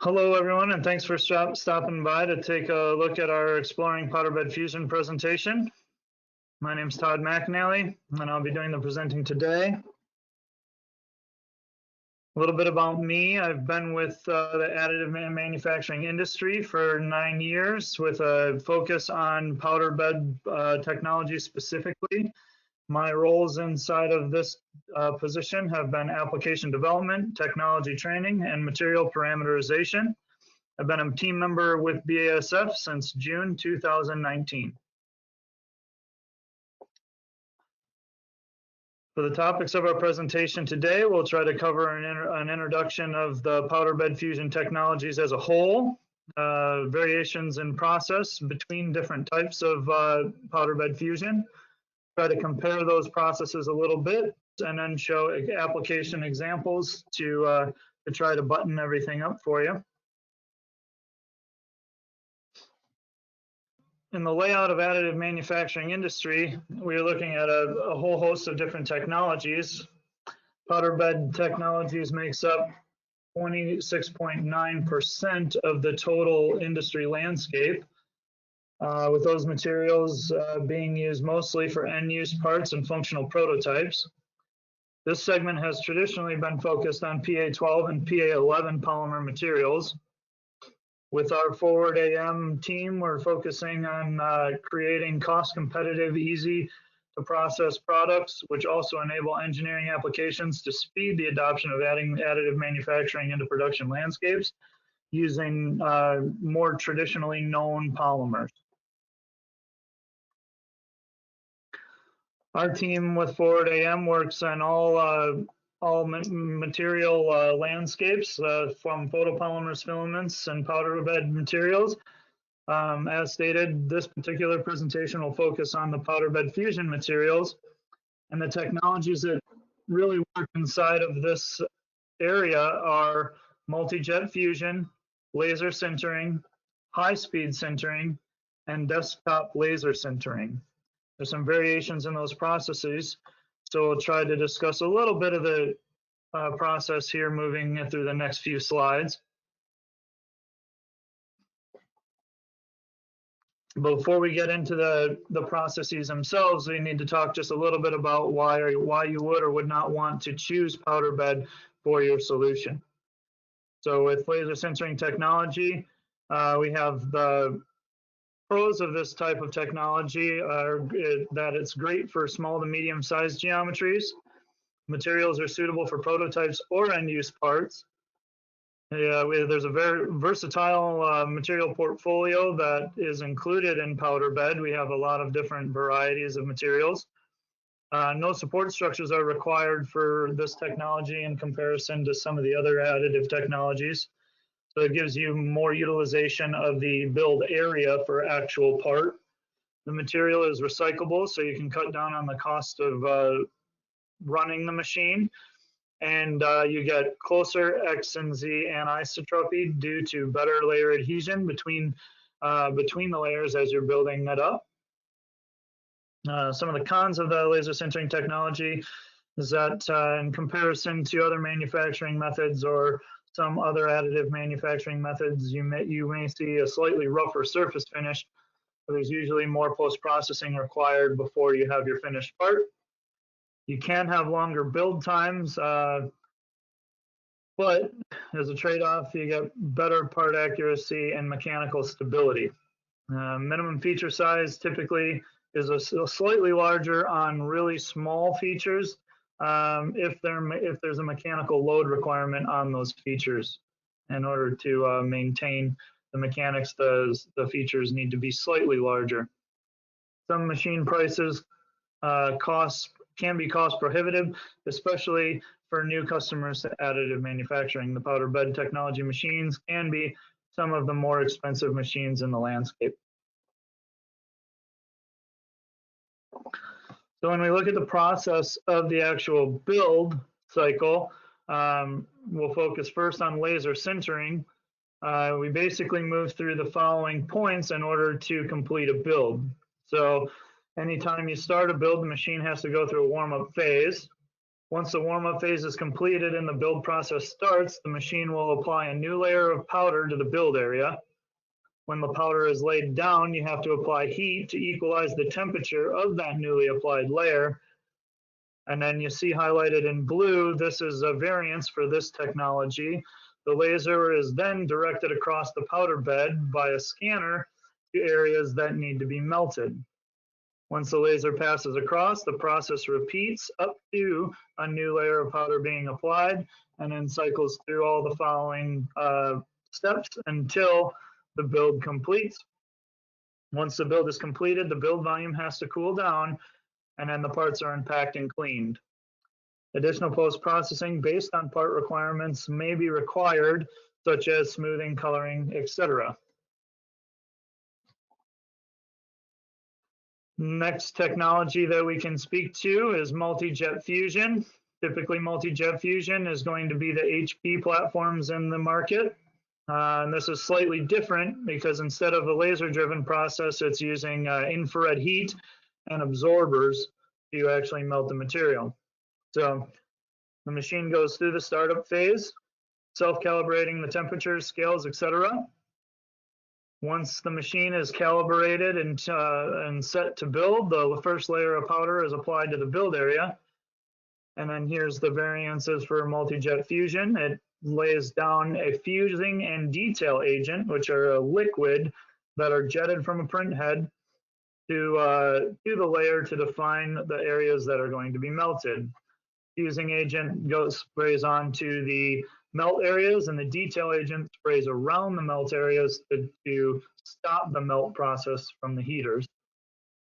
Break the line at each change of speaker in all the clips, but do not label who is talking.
Hello, everyone, and thanks for stopping by to take a look at our Exploring Powder Bed Fusion presentation. My name is Todd McInally, and I'll be doing the presenting today. A little bit about me. I've been with the additive manufacturing industry for 9 years with a focus on powder bed technology specifically. My roles inside of this position have been application development, technology training, and material parameterization. I've been a team member with BASF since June 2019. For the topics of our presentation today, we'll try to cover an introduction of the powder bed fusion technologies as a whole, variations in process between different types of powder bed fusion, try to compare those processes a little bit, and then show application examples to try to button everything up for you. In the layout of additive manufacturing industry, we're looking at a whole host of different technologies. Powder bed technologies makes up 26.9% of the total industry landscape, with those materials being used mostly for end-use parts and functional prototypes. This segment has traditionally been focused on PA12 and PA11 polymer materials. With our Forward AM team, we're focusing on creating cost-competitive, easy-to-process products, which also enable engineering applications to speed the adoption of additive manufacturing into production landscapes using more traditionally known polymers. Our team with Forward AM works on all material landscapes from photopolymers, filaments, and powder bed materials. As stated, this particular presentation will focus on the powder bed fusion materials, and the technologies that really work inside of this area are MultiJet fusion, laser sintering, high-speed sintering, and desktop laser sintering. There's some variations in those processes, so we'll try to discuss a little bit of the process here moving through the next few slides. Before we get into the processes themselves, we need to talk just a little bit about why you would or would not want to choose powder bed for your solution. So with laser sintering technology, we have the pros of this type of technology are that it's great for small to medium-sized geometries. Materials are suitable for prototypes or end-use parts. There's a very versatile material portfolio that is included in powder bed. We have a lot of different varieties of materials. No support structures are required for this technology in comparison to some of the other additive technologies. So it gives you more utilization of the build area for actual part. The material is recyclable, so you can cut down on the cost of running the machine. And you get closer X and Z anisotropy due to better layer adhesion between the layers as you're building it up. Some of the cons of the laser sintering technology is that in comparison to other manufacturing methods or some other additive manufacturing methods, you may see a slightly rougher surface finish. There's usually more post-processing required before you have your finished part. You can have longer build times, but as a trade-off, you get better part accuracy and mechanical stability. Minimum feature size typically is a slightly larger on really small features if there's a mechanical load requirement on those features. In order to maintain the mechanics, the features need to be slightly larger. Some machine prices can be cost prohibitive, especially for new customers to additive manufacturing. The powder bed technology machines can be some of the more expensive machines in the landscape. So when we look at the process of the actual build cycle, we'll focus first on laser sintering. We basically move through the following points in order to complete a build. So anytime you start a build, the machine has to go through a warm-up phase. Once the warm-up phase is completed and the build process starts, the machine will apply a new layer of powder to the build area. When the powder is laid down, you have to apply heat to equalize the temperature of that newly applied layer. And then you see highlighted in blue, this is a variance for this technology. The laser is then directed across the powder bed by a scanner to areas that need to be melted. Once the laser passes across, the process repeats up to a new layer of powder being applied, and then cycles through all the following steps until the build completes. Once the build is completed, the build volume has to cool down, and then the parts are unpacked and cleaned. Additional post-processing based on part requirements may be required, such as smoothing, coloring, etc. Next technology that we can speak to is MultiJet fusion. Typically, MultiJet fusion is going to be the HP platforms in the market. And this is slightly different because instead of a laser-driven process, it's using infrared heat and absorbers to actually melt the material. So the machine goes through the startup phase, self-calibrating the temperatures, scales, etc. Once the machine is calibrated and set to build, the first layer of powder is applied to the build area. And then here's the variances for MultiJet fusion. It lays down a fusing and detail agent, which are a liquid that are jetted from a print head to the layer to define the areas that are going to be melted. Fusing agent sprays onto the melt areas, and the detail agent sprays around the melt areas to stop the melt process from the heaters.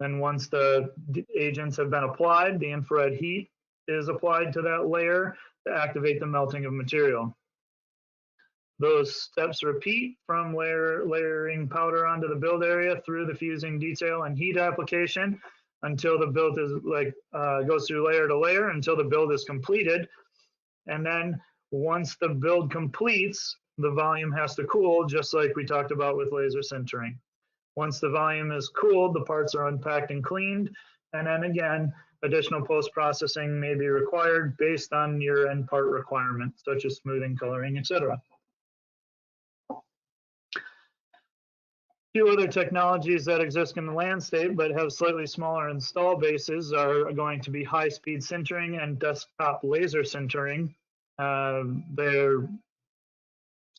Then once the agents have been applied, the infrared heat is applied to that layer to activate the melting of material. Those steps repeat from layering powder onto the build area through the fusing, detail, and heat application until the build is goes through layer to layer until the build is completed. And then once the build completes, the volume has to cool, just like we talked about with laser sintering. Once the volume is cooled, the parts are unpacked and cleaned. And then again, additional post-processing may be required based on your end part requirements, such as smoothing, coloring, etc. Few other technologies that exist in the landscape but have slightly smaller install bases are going to be high-speed sintering and desktop laser sintering. They're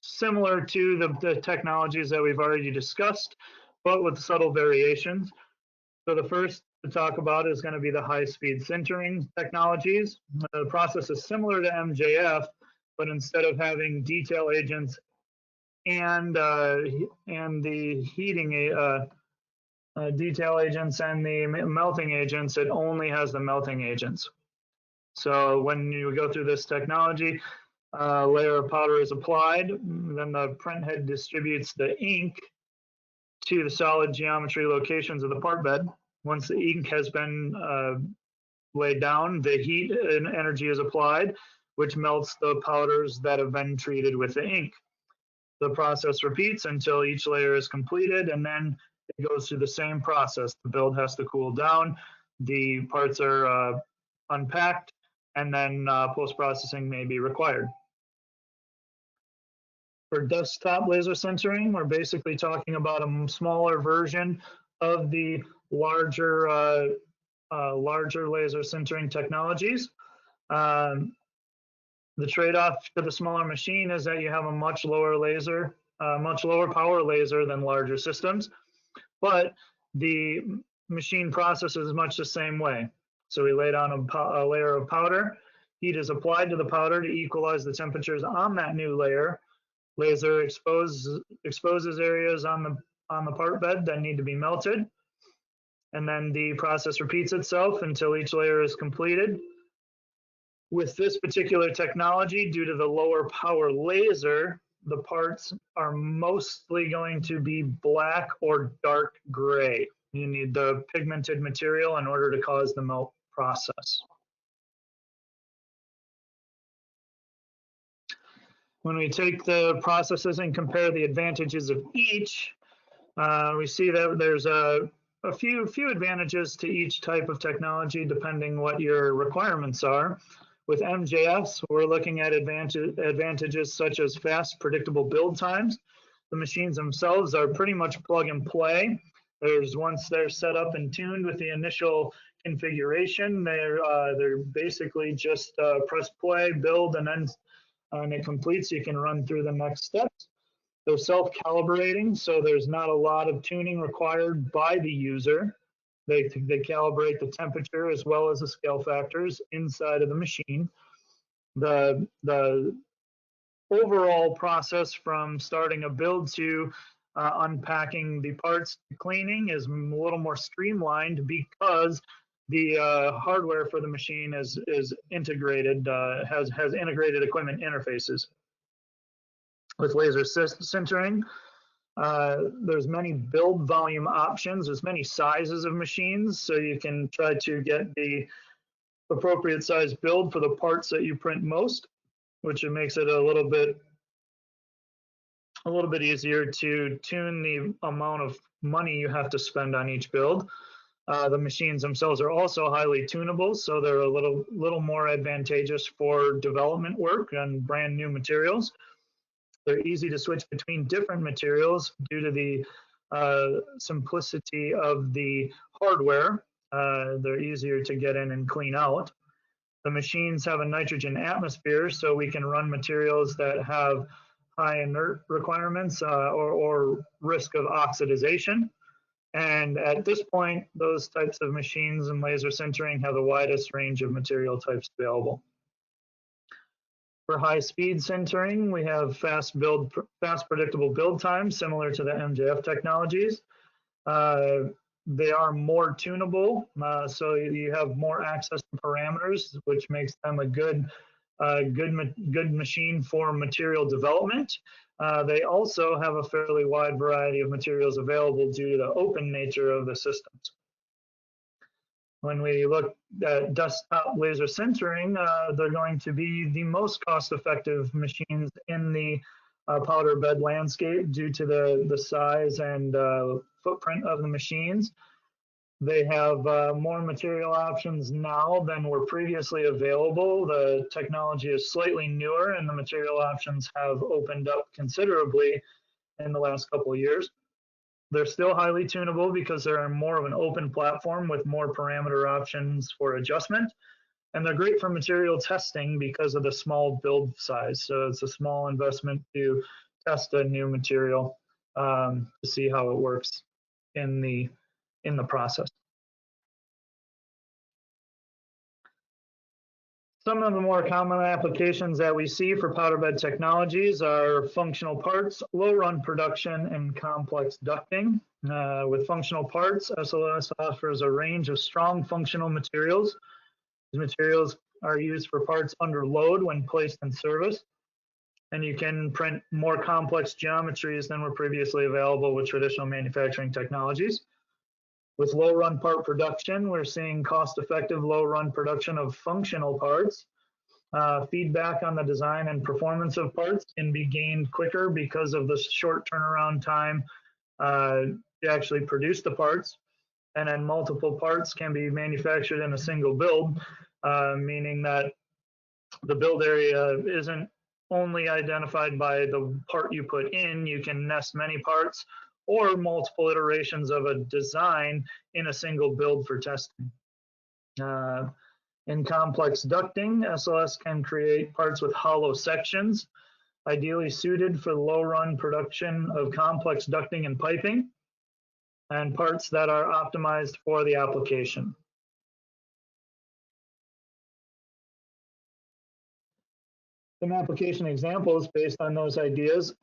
similar to the technologies that we've already discussed, but with subtle variations. So the first to talk about is going to be the high-speed sintering technologies. The process is similar to MJF, but instead of having detail agents and the heating detail agents and the melting agents, it only has the melting agents. So when you go through this technology, a layer of powder is applied, then the print head distributes the ink to the solid geometry locations of the part bed. Once the ink has been laid down, the heat and energy is applied, which melts the powders that have been treated with the ink. The process repeats until each layer is completed, and then it goes through the same process. The build has to cool down, the parts are unpacked, and then post-processing may be required. For desktop laser sintering, we're basically talking about a smaller version of the larger laser sintering technologies. The trade-off to the smaller machine is that you have a much lower power laser than larger systems, but the machine process is much the same way. So we lay down a layer of powder, heat is applied to the powder to equalize the temperatures on that new layer. Laser exposes areas on the part bed that need to be melted, and then the process repeats itself until each layer is completed. With this particular technology, due to the lower power laser, the parts are mostly going to be black or dark gray. You need the pigmented material in order to cause the melt process. When we take the processes and compare the advantages of each, we see that there's a few advantages to each type of technology depending what your requirements are. With MJFs, we're looking at advantages such as fast, predictable build times. The machines themselves are pretty much plug and play. Once they're set up and tuned with the initial configuration, they're basically just press play, build, and then when it completes, you can run through the next steps. They're self-calibrating, so there's not a lot of tuning required by the user. They calibrate the temperature as well as the scale factors inside of the machine. The overall process from starting a build to unpacking the parts to cleaning is a little more streamlined because the hardware for the machine is integrated, has integrated equipment interfaces. With laser sintering, there's many build volume options. There's many sizes of machines, so you can try to get the appropriate size build for the parts that you print most, which makes it a little bit easier to tune the amount of money you have to spend on each build. The machines themselves are also highly tunable, so they're a little more advantageous for development work and brand new materials. They're easy to switch between different materials due to the simplicity of the hardware. They're easier to get in and clean out. The machines have a nitrogen atmosphere, so we can run materials that have high inert requirements or risk of oxidization. And at this point, those types of machines and laser sintering have the widest range of material types available. For high-speed sintering, we have fast, predictable build times similar to the MJF technologies. They are more tunable, so you have more access to parameters, which makes them a good machine for material development. They also have a fairly wide variety of materials available due to the open nature of the systems. When we look at desktop laser sintering, they're going to be the most cost-effective machines in the powder bed landscape due to the size and footprint of the machines. They have more material options now than were previously available. The technology is slightly newer and the material options have opened up considerably in the last couple of years. They're still highly tunable because they're more of an open platform with more parameter options for adjustment. And they're great for material testing because of the small build size. So it's a small investment to test a new material to see how it works in the process. Some of the more common applications that we see for powder bed technologies are functional parts, low run production, and complex ducting. With functional parts, SLS offers a range of strong functional materials. These materials are used for parts under load when placed in service, and you can print more complex geometries than were previously available with traditional manufacturing technologies. With low run part production, we're seeing cost-effective low run production of functional parts. Feedback on the design and performance of parts can be gained quicker because of the short turnaround time to actually produce the parts. And then multiple parts can be manufactured in a single build, meaning that the build area isn't only identified by the part you put in. You can nest many parts or multiple iterations of a design in a single build for testing. In complex ducting, SLS can create parts with hollow sections, ideally suited for low run production of complex ducting and piping, and parts that are optimized for the application. Some application examples based on those ideas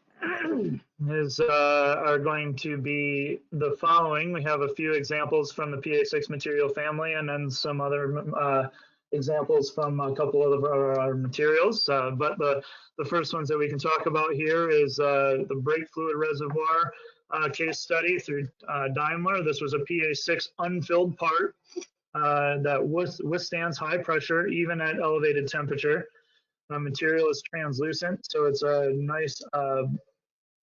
are going to be the following. We have a few examples from the PA6 material family and then some other examples from a couple of our materials. But the first ones that we can talk about here is the brake fluid reservoir case study through Daimler. This was a PA6 unfilled part that withstands high pressure even at elevated temperature. The material is translucent, so it's a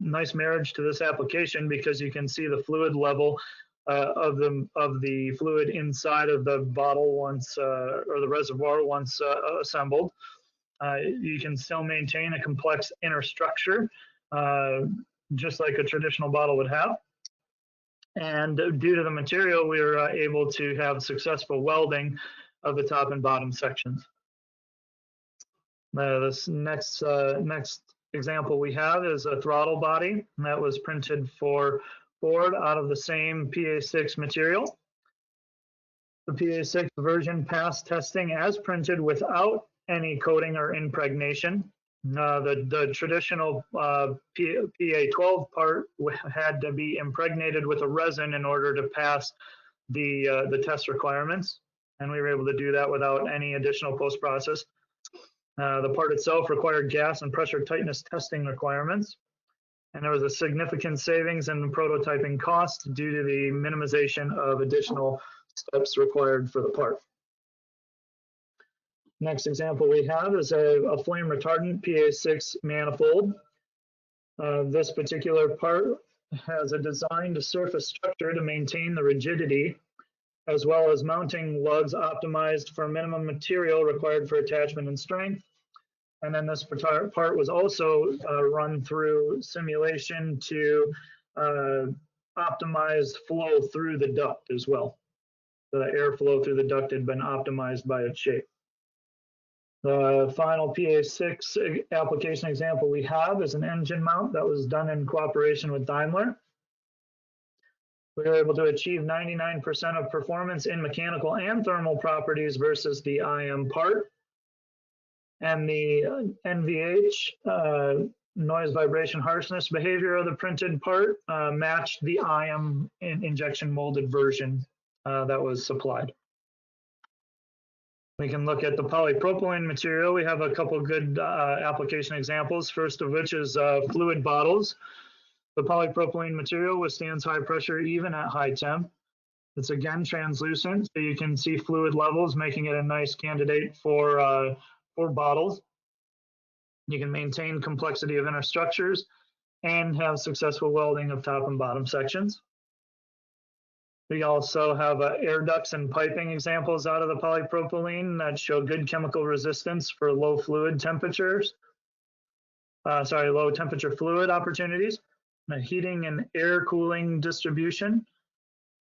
nice marriage to this application because you can see the fluid level of the fluid inside of the bottle once or the reservoir once assembled. You can still maintain a complex inner structure, just like a traditional bottle would have. And due to the material, we were able to have successful welding of the top and bottom sections. This next example we have is a throttle body that was printed for Ford out of the same PA6 material. The PA6 version passed testing as printed without any coating or impregnation. The traditional PA12 part had to be impregnated with a resin in order to pass the test requirements, and we were able to do that without any additional post-process. The part itself required gas and pressure tightness testing requirements, and there was a significant savings in prototyping costs due to the minimization of additional steps required for the part. Next example we have is a flame retardant PA6 manifold. This particular part has a designed surface structure to maintain the rigidity, as well as mounting lugs optimized for minimum material required for attachment and strength. And then this part was also run through simulation to optimize flow through the duct as well. So the airflow through the duct had been optimized by its shape. The final PA6 application example we have is an engine mount that was done in cooperation with Daimler. We were able to achieve 99% of performance in mechanical and thermal properties versus the IM part. And the NVH, noise vibration harshness behavior of the printed part matched the IM injection molded version that was supplied. We can look at the polypropylene material. We have a couple good application examples, first of which is fluid bottles. The polypropylene material withstands high pressure even at high temp. It's again translucent, so you can see fluid levels, making it a nice candidate for bottles. You can maintain complexity of inner structures and have successful welding of top and bottom sections. We also have air ducts and piping examples out of the polypropylene that show good chemical resistance for low temperature fluid opportunities, heating and air cooling distribution.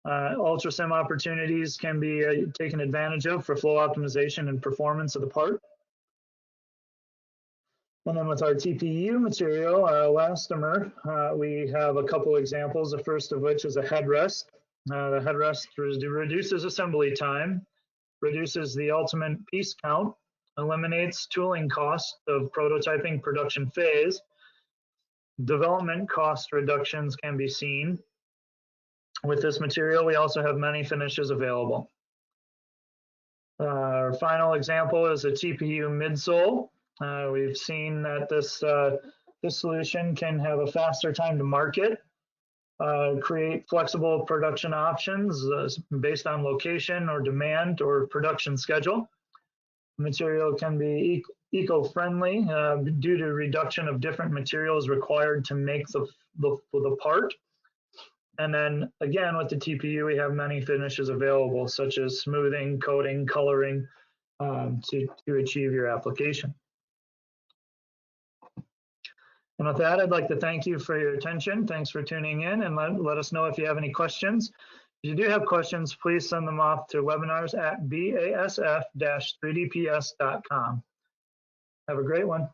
Ultrasim opportunities can be taken advantage of for flow optimization and performance of the part. And then with our TPU material, our elastomer, we have a couple examples, the first of which is a headrest. The headrest reduces assembly time, reduces the ultimate piece count, eliminates tooling cost of prototyping production phase. Development cost reductions can be seen. With this material, we also have many finishes available. Our final example is a TPU midsole. We've seen that this solution can have a faster time to market, create flexible production options based on location or demand or production schedule. The material can be eco-friendly due to reduction of different materials required to make the part. And then again, with the TPU, we have many finishes available, such as smoothing, coating, coloring, to achieve your application. And with that, I'd like to thank you for your attention. Thanks for tuning in, and let us know if you have any questions. If you do have questions, please send them off to webinars@basf-3dps.com. Have a great one.